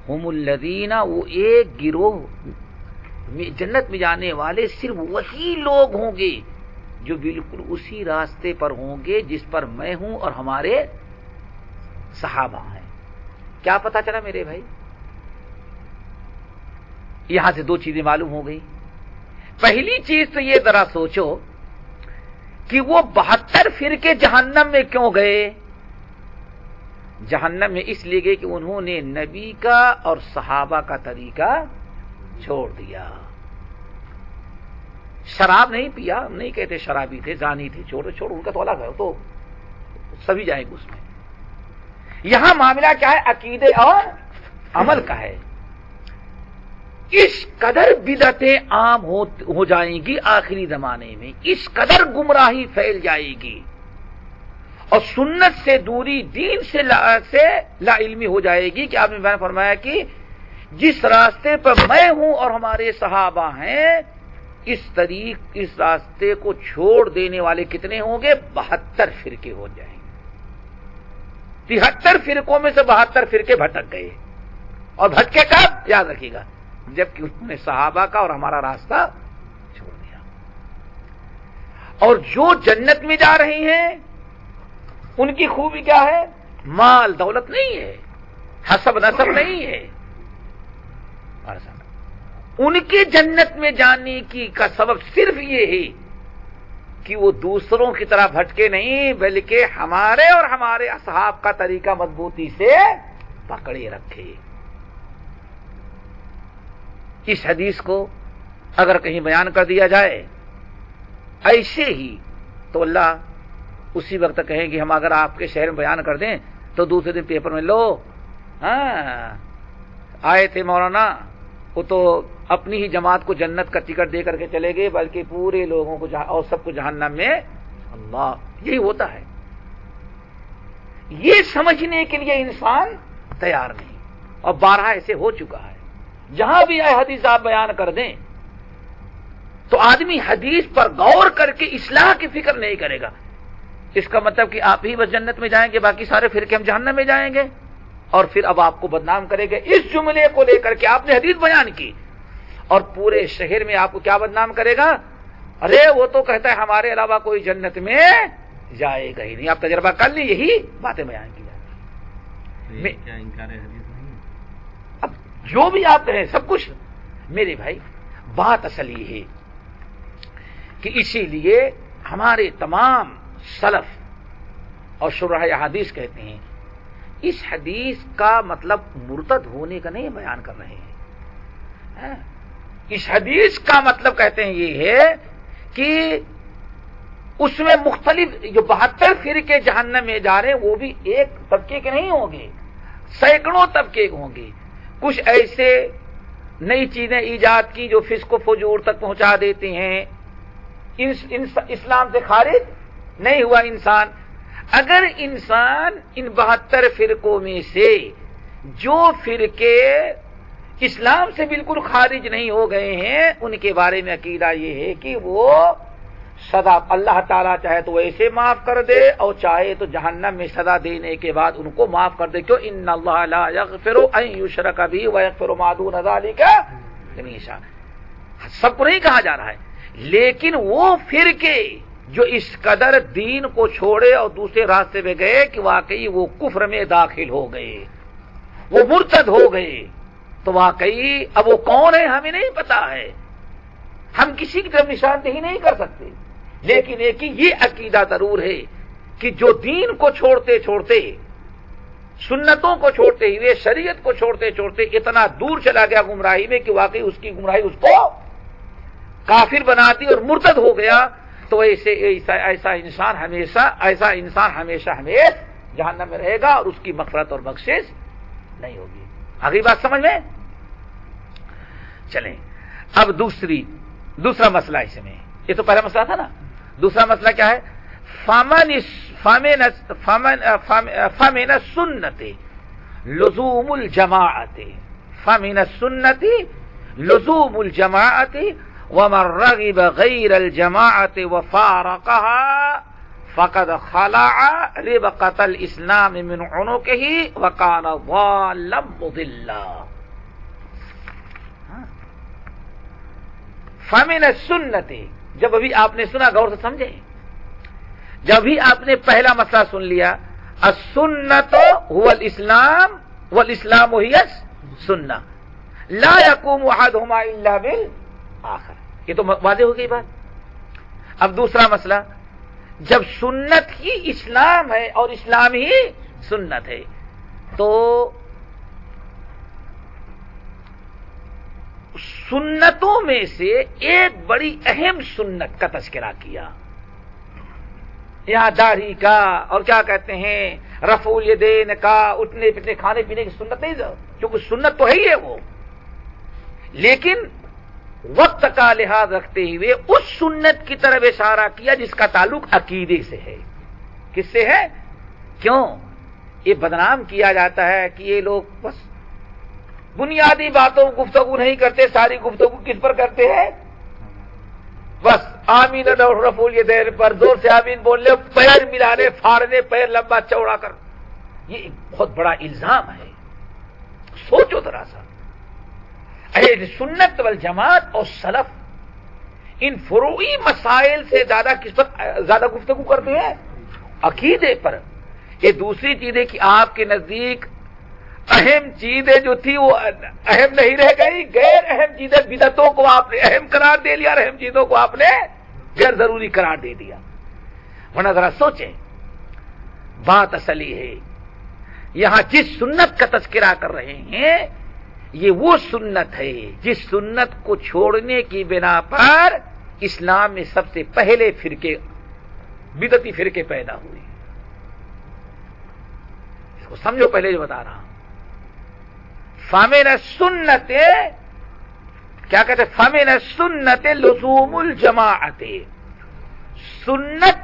ہم الذین، وہ ایک گروہ جنت میں جانے والے صرف وہی لوگ ہوں گے جو بالکل اسی راستے پر ہوں گے جس پر میں ہوں اور ہمارے صحابہ ہیں۔ کیا پتا چلا میرے بھائی؟ یہاں سے دو چیزیں معلوم ہو گئی۔ پہلی چیز تو یہ ذرا سوچو کہ وہ 72 فرقے جہنم میں کیوں گئے؟ جہنم میں اس لیے گئے کہ انہوں نے نبی کا اور صحابہ کا طریقہ چھوڑ دیا۔ شراب نہیں پیا، ہم نہیں کہتے شرابی تھے، زانی تھے، چھوڑو ان کا تو الگ ہے، تو سبھی جائیں گے اس میں۔ یہاں معاملہ کیا ہے؟ عقیدے اور عمل کا ہے۔ اس قدر بدعتیں عام ہو جائیں گی آخری زمانے میں، اس قدر گمراہی پھیل جائے گی اور سنت سے دوری، دین سے لا علمی ہو جائے گی کہ آپ نے بیان فرمایا کہ جس راستے پر میں ہوں اور ہمارے صحابہ ہیں، اس راستے کو چھوڑ دینے والے کتنے ہوں گے؟ 72 فرقے ہو جائیں گے۔ 73 فرقوں میں سے 72 فرقے بھٹک گئے، اور بھٹکے کب؟ یاد رکھیے گا، جبکہ انہوں نے صحابہ کا اور ہمارا راستہ چھوڑ دیا۔ اور جو جنت میں جا رہی ہیں ان کی خوبی کیا ہے؟ مال دولت نہیں ہے، حسب نسب نہیں ہے، ان کے جنت میں جانے کا سبب صرف یہ ہے کہ وہ دوسروں کی طرح بھٹکے نہیں، بلکہ ہمارے اور ہمارے اصحاب کا طریقہ مضبوطی سے پکڑے رکھے۔ اس حدیث کو اگر کہیں بیان کر دیا جائے ایسے ہی تو اللہ اسی وقت کہیں کہ ہم اگر آپ کے شہر میں بیان کر دیں تو دوسرے دن پیپر میں لو آئے تھے مولانا، وہ تو اپنی ہی جماعت کو جنت کا ٹکٹ دے کر کے چلے گئے، بلکہ پورے لوگوں کو اور سب کو جہنم میں۔ اللہ، یہی ہوتا ہے۔ یہ سمجھنے کے لیے انسان تیار نہیں، اور بارہا ایسے ہو چکا ہے۔ جہاں بھی آئے حدیث آپ بیان کر دیں تو آدمی حدیث پر غور کر کے اصلاح کی فکر نہیں کرے گا۔ اس کا مطلب کہ آپ ہی بس جنت میں جائیں گے، باقی سارے فرقے ہم جہنم میں جائیں گے، اور پھر اب آپ کو بدنام کرے گا۔ اس جملے کو لے کر کے آپ نے حدیث بیان کی اور پورے شہر میں آپ کو کیا بدنام کرے گا؟ ارے وہ تو کہتا ہے ہمارے علاوہ کوئی جنت میں جائے گا ہی نہیں۔ آپ تجربہ کر لیں، یہی باتیں بیان کی جاتی ہیں۔ کیا انکار حدیث نہیں؟ اب جو بھی آپ کہیں سب کچھ میرے بھائی، بات اصل یہ ہے کہ اسی لیے ہمارے تمام سلف اور شرح حدیث کہتے ہیں اس حدیث کا مطلب مرتد ہونے کا نہیں بیان کر رہے ہیں۔ اس حدیث کا مطلب کہتے ہیں یہ ہے کہ اس میں مختلف جو 72 فرقے جہنم میں جا رہے ہیں وہ بھی ایک طبقے کے نہیں ہوں گے، سینکڑوں طبقے ہوں گے۔ کچھ ایسے نئی چیزیں ایجاد کی جو فسق و فجور تک پہنچا دیتے ہیں، اسلام سے خارج نہیں ہوا انسان۔ اگر انسان ان 72 فرقوں میں سے جو فرقے اسلام سے بالکل خارج نہیں ہو گئے ہیں ان کے بارے میں عقیدہ یہ ہے کہ وہ سزا اللہ تعالیٰ چاہے تو ایسے معاف کر دے اور چاہے تو جہنم میں سزا دینے کے بعد ان کو معاف کر دے، کیوں؟ ان اللہ لا یغفر ان یشرک بہ ویغفر ما دون ذلک لمن یشاء۔ سب کو نہیں کہا جا رہا ہے، لیکن وہ فرقے جو اس قدر دین کو چھوڑے اور دوسرے راستے پہ گئے کہ واقعی وہ کفر میں داخل ہو گئے، وہ مرتد ہو گئے، تو واقعی اب وہ کون ہے ہمیں نہیں پتا ہے، ہم کسی کی طرف نشاندہی نہیں کر سکتے، لیکن ایک ہی یہ عقیدہ ضرور ہے کہ جو دین کو چھوڑتے چھوڑتے، سنتوں کو چھوڑتے ہوئے، شریعت کو چھوڑتے چھوڑتے اتنا دور چلا گیا گمراہی میں کہ واقعی اس کی گمراہی اس کو کافر بنا دی اور مرتد ہو گیا، تو ایسا انسان ہمیشہ جہنم میں رہے گا اور اس کی مغفرت اور بخشش نہیں ہوگی۔ آگے بات سمجھ میں؟ چلیں اب دوسرا مسئلہ اس میں، یہ تو پہلا مسئلہ تھا نا، دوسرا مسئلہ کیا ہے؟ فمن السنت لزوم الجماعت، فمن السنت لزوم الجماعت ومن رغب غیر الجماعت وفارقها فقد خلع ربقة الاسلام من عنقه وكان ضالا مضلا۔ فمن السنت، جب ابھی آپ نے سنا غور سے سمجھے، جب بھی آپ نے پہلا مسئلہ سن لیا السنت هو الاسلام والاسلام هي السنہ لا يقوم احدهما الا بالآخر، یہ تو واضح ہو گئی بات۔ اب دوسرا مسئلہ، جب سنت ہی اسلام ہے اور اسلام ہی سنت ہے تو سنتوں میں سے ایک بڑی اہم سنت کا تذکرہ کیا، یہاں داڑھی کا اور کیا کہتے ہیں رفع الیدین کا، اٹھنے پٹنے کھانے پینے کی سنت نہیں، کیونکہ سنت تو ہے ہی ہے وہ، لیکن وقت کا لحاظ رکھتے ہوئے اس سنت کی طرف اشارہ کیا جس کا تعلق عقیدے سے ہے۔ کس سے ہے؟ کیوں یہ بدنام کیا جاتا ہے کہ یہ لوگ بس بنیادی باتوں گفتگو نہیں کرتے، ساری گفتگو کس پر کرتے ہیں؟ بس آمین رفع الیدین پر زور سے آمین بولنے، پیر ملانے، پھاڑنے، پیر لمبا چوڑا کر، یہ ایک بہت بڑا الزام ہے۔ سوچو ذرا سا، اہل سنت والجماعت اور سلف ان فروعی مسائل سے زیادہ کس پر زیادہ گفتگو کرتے ہیں؟ عقیدے پر۔ یہ دوسری چیز ہے کہ آپ کے نزدیک اہم چیزیں جو تھی وہ اہم نہیں رہ گئی، غیر اہم چیزیں بدعتوں کو آپ نے اہم قرار دے لیا اور اہم چیزوں کو آپ نے غیر ضروری قرار دے دیا۔ ورنہ ذرا سوچیں، بات اصل یہ ہے یہاں جس سنت کا تذکرہ کر رہے ہیں یہ وہ سنت ہے جس سنت کو چھوڑنے کی بنا پر اسلام میں سب سے پہلے فرقے بدعتی فرقے پیدا ہوئے۔ اس کو سمجھو، پہلے جو بتا رہا ہوں، فامن السنت، کیا کہتے ہیں؟ فامن السنت لزوم الجماعت، سنت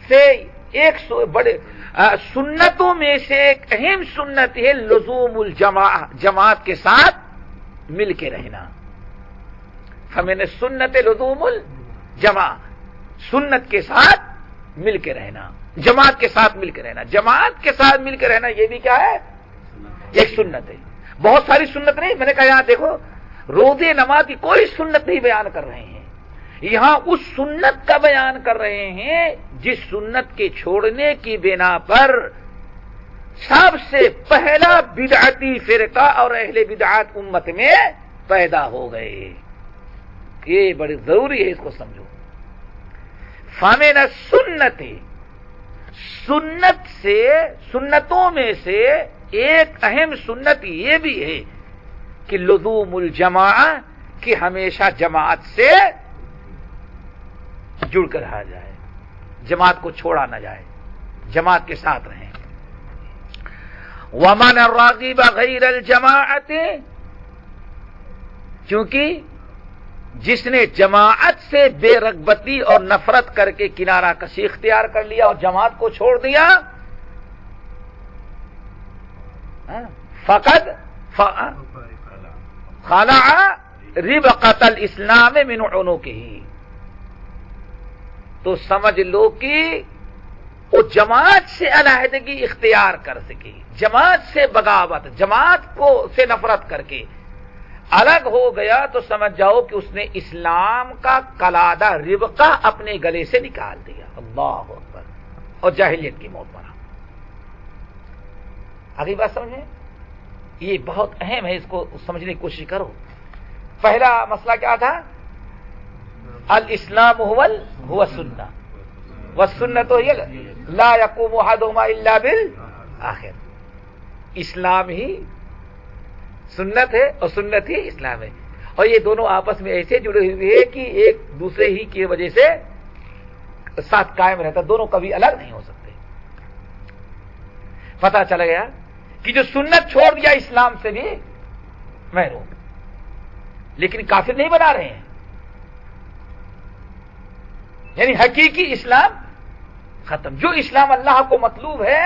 سے ایک بڑے سنتوں میں سے ایک اہم سنت ہے لزوم الجماعت، جماعت کے ساتھ مل کے رہنا۔ فمن السنت لزوم الجماعت، سنت کے ساتھ مل کے رہنا، جماعت کے ساتھ مل کے رہنا۔ جماعت کے ساتھ مل کے رہنا یہ بھی کیا ہے؟ ایک سنت ہے۔ بہت ساری سنت نہیں، میں نے کہا یہاں دیکھو روزے نماز کی کوئی سنت نہیں بیان کر رہے ہیں، یہاں اس سنت کا بیان کر رہے ہیں جس سنت کے چھوڑنے کی بنا پر سب سے پہلا بدعتی فرقہ اور اہل بدعات امت میں پیدا ہو گئے۔ یہ بڑی ضروری ہے، اس کو سمجھو۔ فامن السنت، سنت سے سنتوں میں سے ایک اہم سنت یہ بھی ہے کہ لزوم الجماعہ، کہ ہمیشہ جماعت سے جڑ کر رہا جائے، جماعت کو چھوڑا نہ جائے، جماعت کے ساتھ رہیں۔ ومن الراغب غیر الجماعت، کیونکہ جس نے جماعت سے بے رغبتی اور نفرت کر کے کنارہ کشی اختیار کر لیا اور جماعت کو چھوڑ دیا، فقد خلع ربقۃ الاسلام من عنقہ، تو سمجھ لو کہ وہ جماعت سے علیحدگی اختیار کر سکے، جماعت سے بغاوت، جماعت کو سے نفرت کر کے الگ ہو گیا، تو سمجھ جاؤ کہ اس نے اسلام کا قلادہ ربقہ اپنے گلے سے نکال دیا۔ اللہ اکبر، اور جاہلیت کی موت مرا۔ اگلی بات سمجھیں، یہ بہت اہم ہے، اس کو سمجھنے کی کوشش کرو۔ پہلا مسئلہ کیا تھا؟ الاسلام هو السنہ والسنۃ لا يقوم احدهما الا بالآخر، اسلام ہی سنت ہے اور سنت ہی اسلام ہے، اور یہ دونوں آپس میں ایسے جڑے ہوئے ہیں کہ ایک دوسرے ہی کی وجہ سے ساتھ قائم رہتا، دونوں کبھی الگ نہیں ہو سکتے۔ پتہ چل گیا کہ جو سنت چھوڑ دیا اسلام سے بھی محروم، لیکن کافر نہیں بنا رہے ہیں، یعنی حقیقی اسلام ختم، جو اسلام اللہ کو مطلوب ہے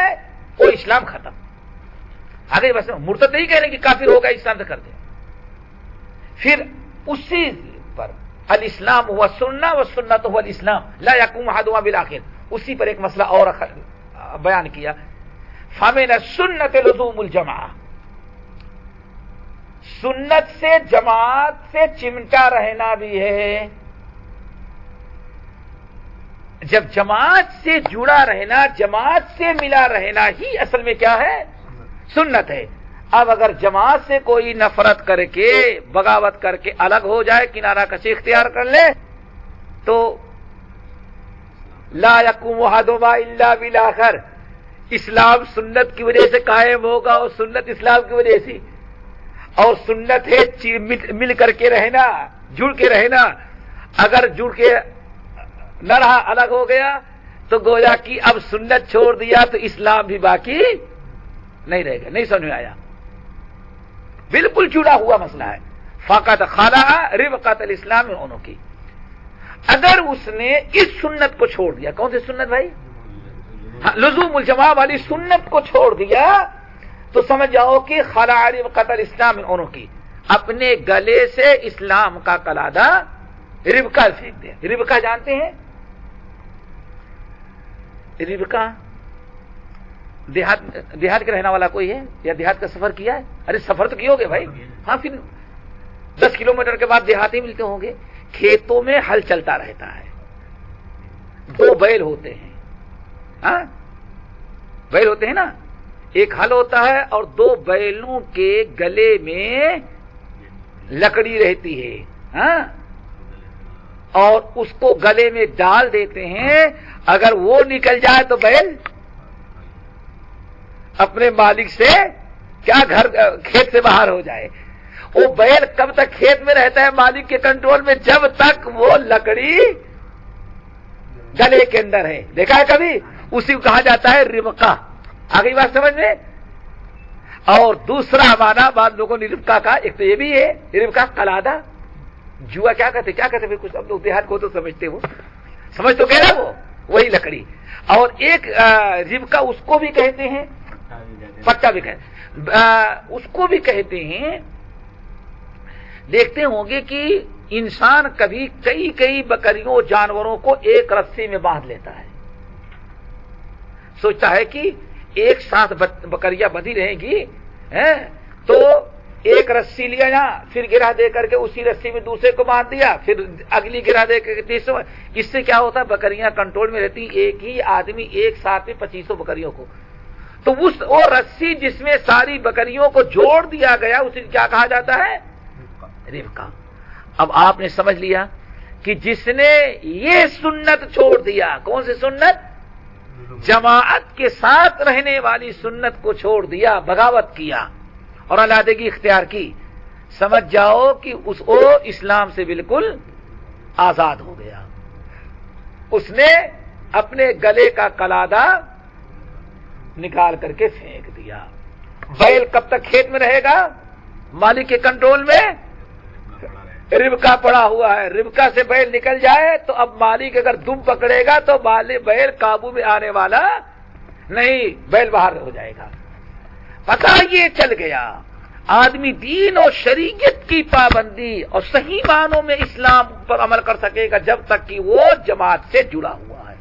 وہ اسلام ختم۔ آگے بس مرتد نہیں کہہ رہے کہ کافر ہوگا اسلام سے کر دیں، پھر اسی پر الاسلام هو السنہ والسنۃ هو الاسلام لا يقوم احدهما بالآخر، اسی پر ایک مسئلہ اور بیان کیا، فمن السنۃ لزوم الجماعہ، سنت سے جماعت سے چمٹا رہنا بھی ہے، جب جماعت سے جڑا رہنا، جماعت سے ملا رہنا ہی اصل میں کیا ہے؟ سنت ہے۔ اب اگر جماعت سے کوئی نفرت کر کے، بغاوت کر کے الگ ہو جائے، کنارہ کشی اختیار کر لے، تو لا یقوم احدہما الا بالآخر، اسلام سنت کی وجہ سے قائم ہوگا اور سنت اسلام کی وجہ سے، اور سنت ہے مل کر کے رہنا، جڑ کے رہنا۔ اگر جڑ کے نہ رہا، الگ ہو گیا، تو گویا کہ اب سنت چھوڑ دیا تو اسلام بھی باقی نہیں رہے گا۔ نہیں سمجھ میں آیا؟ بالکل جڑا ہوا مسئلہ ہے۔ فقط خلع ربقۃ الاسلام من عنقہ، اگر اس نے اس سنت کو چھوڑ دیا، کون سی سنت بھائی؟ لزوم الجماع والی سنت کو چھوڑ دیا، تو سمجھ جاؤ کہ خلع ربقۃ الاسلام من عنقہ، اپنے گلے سے اسلام کا قلادہ ربقہ پھینک دیا۔ ربقہ جانتے ہیں؟ ربقہ دیہات کے رہنے والا کوئی ہے یا دیہات کا سفر کیا ہے؟ ارے سفر تو کیے ہوگے بھائی، ہاں، پھر 10 کلومیٹر کے بعد دیہاتی ملتے ہوں گے۔ کھیتوں میں ہل چلتا رہتا ہے، 2 بیل ہوتے ہیں، ہاں بیل ہوتے ہیں نا، ایک ہل ہوتا ہے اور 2 بیلوں کے گلے میں لکڑی رہتی ہے، ہاں، اور اس کو گلے میں ڈال دیتے ہیں۔ اگر وہ نکل جائے تو بیل اپنے مالک سے کیا کھیت سے باہر ہو جائے۔ وہ بیل کب تک کھیت میں رہتا ہے مالک کے کنٹرول میں؟ جب تک وہ لکڑی گلے کے اندر ہے۔ دیکھا ہے کبھی؟ اسی کو کہا جاتا ہے ربقہ۔ آگئی بات سمجھ میں؟ اور دوسرا معنی بعض لوگوں نے ربقہ کا، ایک تو یہ بھی ہے ربقہ قلادہ، جوا کیا کہتے کچھ اب لوگ دیہات کو تو سمجھتے، وہ سمجھ تو کہہ رہا، وہ وہی لکڑی۔ اور ایک ربقہ اس کو بھی کہتے ہیں، پٹا بھی کہتے، اس کو بھی کہتے ہیں۔ دیکھتے ہوں گے کہ انسان کبھی کئی بکریوں جانوروں کو ایک رسی میں باندھ لیتا ہے، سوچتا ہے کہ ایک ساتھ بکریاں بندھی رہیں گی، تو ایک رسی لیا نا، پھر گرہ دے کر کے اسی رسی میں دوسرے کو باندھ دیا، پھر اگلی گرہ دے کر تیسرے۔ اس سے کیا ہوتا ہے؟ بکریاں کنٹرول میں رہتی، ایک ہی آدمی ایک ساتھ میں 2500 بکریوں کو، تو وہ رسی جس میں ساری بکریوں کو جوڑ دیا گیا اسے کیا کہا جاتا ہے؟ ربقہ۔ اب آپ نے سمجھ لیا کہ جس نے یہ سنت چھوڑ دیا، کون سی سنت؟ جماعت کے ساتھ رہنے والی سنت کو چھوڑ دیا، بغاوت کیا اور علیحدگی اختیار کی، سمجھ جاؤ کہ اس کو اسلام سے بالکل آزاد ہو گیا۔ اس نے اپنے گلے کا قلادہ نکال کر کے پھینک دیا۔ بیل کب تک کھیت میں رہے گا؟ مالک کے کنٹرول میں ربقہ پڑا ہوا ہے۔ ربقہ سے بیل نکل جائے تو اب مالک اگر دم پکڑے گا تو بیل قابو میں آنے والا نہیں، بیل باہر ہو جائے گا۔ پتہ یہ چل گیا آدمی دین اور شریعت کی پابندی اور صحیح معنوں میں اسلام پر عمل کر سکے گا جب تک کہ وہ جماعت سے جڑا ہوا ہے۔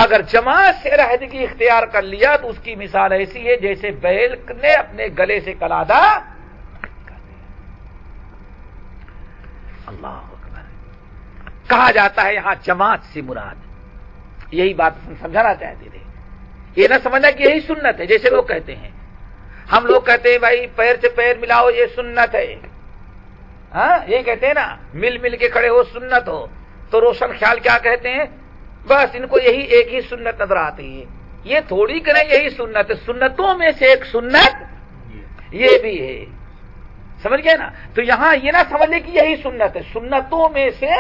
اگر جماعت سے علیحدگی اختیار کر لیا تو اس کی مثال ایسی ہے جیسے بیل نے اپنے گلے سے قلادہ کر دیا۔ اللہ اکبر۔ کہا جاتا ہے یہاں جماعت سے مراد، یہی بات سمجھانا چاہتے تھے، یہ نہ سمجھنا کہ یہی سنت ہے جیسے لوگ کہتے ہیں۔ ہم لوگ کہتے ہیں بھائی پیر سے پیر ملاؤ یہ سنت ہے، ہاں یہ کہتے ہیں نا، مل کے کھڑے ہو سنت ہو، تو روشن خیال کیا کہتے ہیں؟ بس ان کو یہی ایک ہی سنت نظر آتی ہے۔ یہ تھوڑی کریں یہی سنت ہے، سنتوں میں سے ایک سنت یہ بھی ہے، سمجھ گئے نا؟ تو یہاں یہ نہ سمجھ لیں کہ یہی سنت ہے، سنتوں میں سے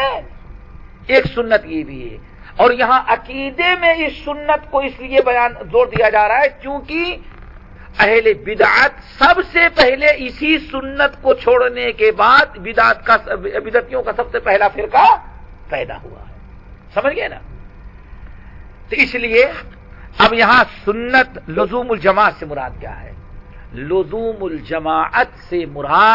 ایک سنت یہ بھی ہے۔ اور یہاں عقیدے میں اس سنت کو اس لیے زور دیا جا رہا ہے کیونکہ اہل بدعت سب سے پہلے اسی سنت کو چھوڑنے کے بعد بدعتیوں کا سب سے پہلا فرقہ پیدا ہوا ہے، سمجھ گئے نا؟ تو اس لیے اب یہاں سنت لزوم الجماعت سے مراد کیا ہے؟ لزوم الجماعت سے مراد